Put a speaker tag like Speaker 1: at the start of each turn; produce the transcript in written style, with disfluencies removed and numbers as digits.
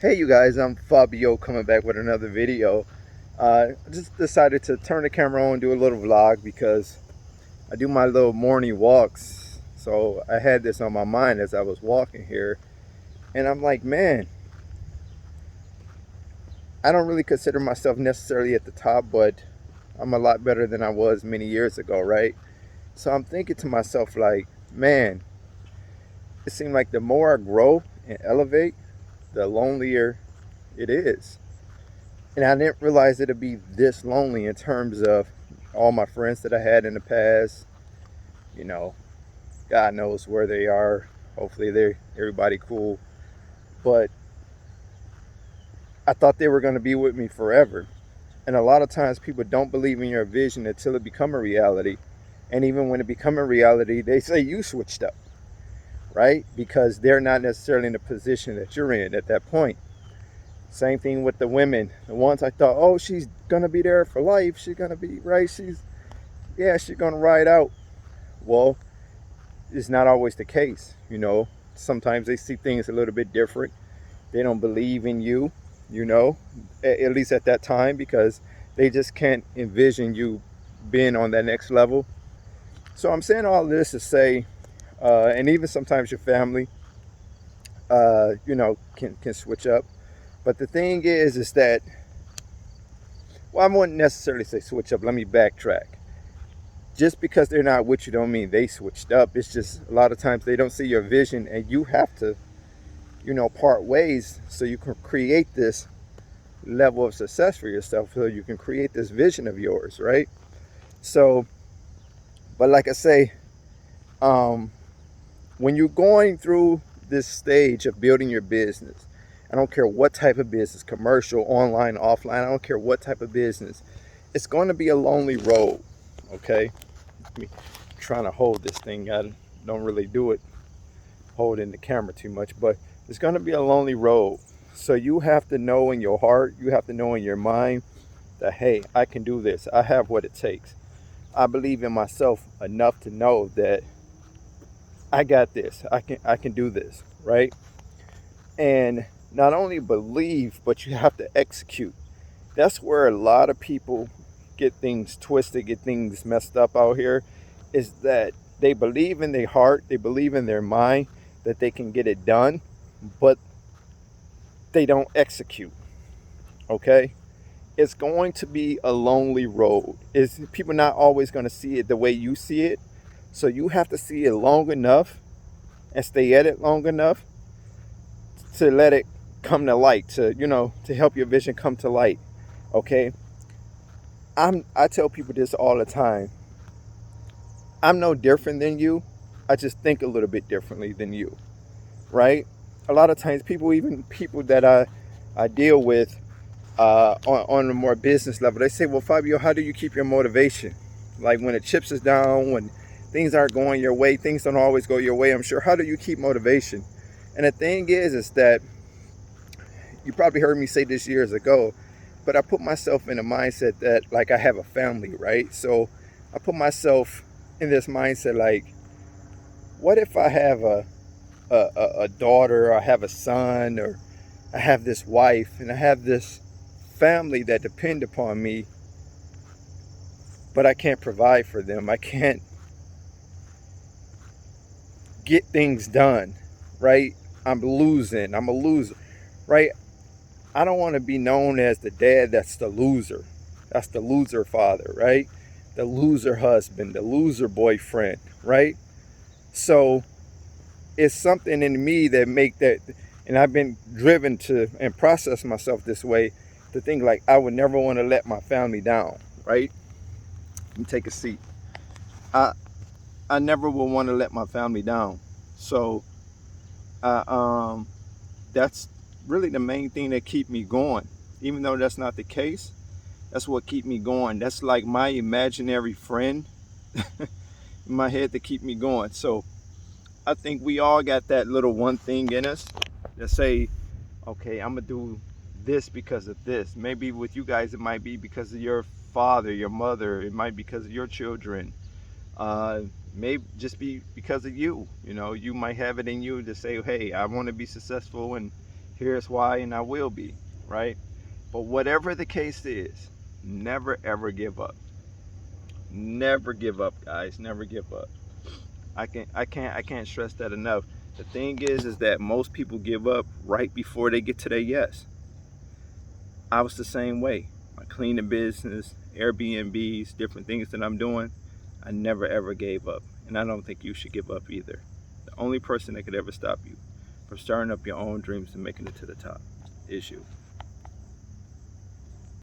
Speaker 1: Hey you guys, I'm Fabio coming back with another video. I just decided to turn the camera on and do a little vlog because I do my little morning walks. So I had this on my mind as I was walking here, and I'm like, man, I don't really consider myself necessarily at the top, but I'm a lot better than I was many years ago, right? So I'm thinking to myself like, man, it seemed like the more I grow and elevate, the lonelier it is. And I didn't realize it'd be this lonely in terms of all my friends that I had in the past. You know, God knows where they are. Hopefully they're everybody cool. But I thought they were going to be with me forever. And a lot of times people don't believe in your vision until it become a reality. And even when it become a reality, they say you switched up, right? Because they're not necessarily in the position that you're in at that point. Same thing with the women. The ones I thought, oh, she's gonna be there for life. She's gonna be right. She's gonna ride out. Well, it's not always the case. Sometimes they see things a little bit different. They don't believe in you, at least at that time, because they just can't envision you being on that next level. So I'm saying all this to say, and even sometimes your family, can switch up. But the thing is that, well, I wouldn't necessarily say switch up. Let me backtrack. Just because they're not with you don't mean they switched up. It's just a lot of times they don't see your vision, and you have to, part ways so you can create this level of success for yourself, so you can create this vision of yours, right? So, but like I say, when you're going through this stage of building your business, I don't care what type of business, commercial, online, offline, I don't care what type of business, it's going to be a lonely road, okay? Me trying to hold this thing, I don't really do it holding the camera too much, but it's going to be a lonely road. So you have to know in your heart, you have to know in your mind that, hey, I can do this. I have what it takes. I believe in myself enough to know that I got this. I can do this, right? And not only believe, but you have to execute. That's where a lot of people get things twisted, get things messed up out here, is that they believe in their heart, they believe in their mind that they can get it done, but they don't execute, okay? It's going to be a lonely road. People not always going to see it the way you see it, so you have to see it long enough and stay at it long enough to let it come to light, to help your vision come to light, okay? I tell people this all the time. I'm no different than you. I just think a little bit differently than you, right? A lot of times even people that I deal with on a more business level, they say, well, Fabio, how do you keep your motivation? Like when the chips is down, when things aren't going your way, things don't always go your way, I'm sure. How do you keep motivation? And the thing is that you probably heard me say this years ago, but I put myself in a mindset that like I have a family, right? So I put myself in this mindset like, what if I have a daughter, or I have a son, or I have this wife, and I have this family that depend upon me, but I can't provide for them. I can't get things done, right? I'm losing. I'm a loser, right? I don't want to be known as the dad that's the loser. That's the loser father, right? The loser husband, the loser boyfriend, right? So it's something in me that make that, and I've been driven to and process myself this way, to think like I would never want to let my family down, right? Let me take a seat. I I never will want to let my family down. So that's really the main thing that keep me going. Even though that's not the case, that's what keep me going. That's like my imaginary friend in my head to keep me going. So I think we all got that little one thing in us that say, okay, I'm gonna do this because of this. Maybe with you guys it might be because of your father, your mother. It might be because of your children. Maybe just be because of you. You might have it in you to say, hey, I want to be successful Here's why, and I will be, right? But whatever the case is, never ever give up. Never give up, guys. Never give up. I can't stress that enough. The thing is that most people give up right before they get to their yes. I was the same way. My cleaning business, Airbnbs, different things that I'm doing, I never ever gave up. And I don't think you should give up either. The only person that could ever stop you from starting up your own dreams and making it to the top is you.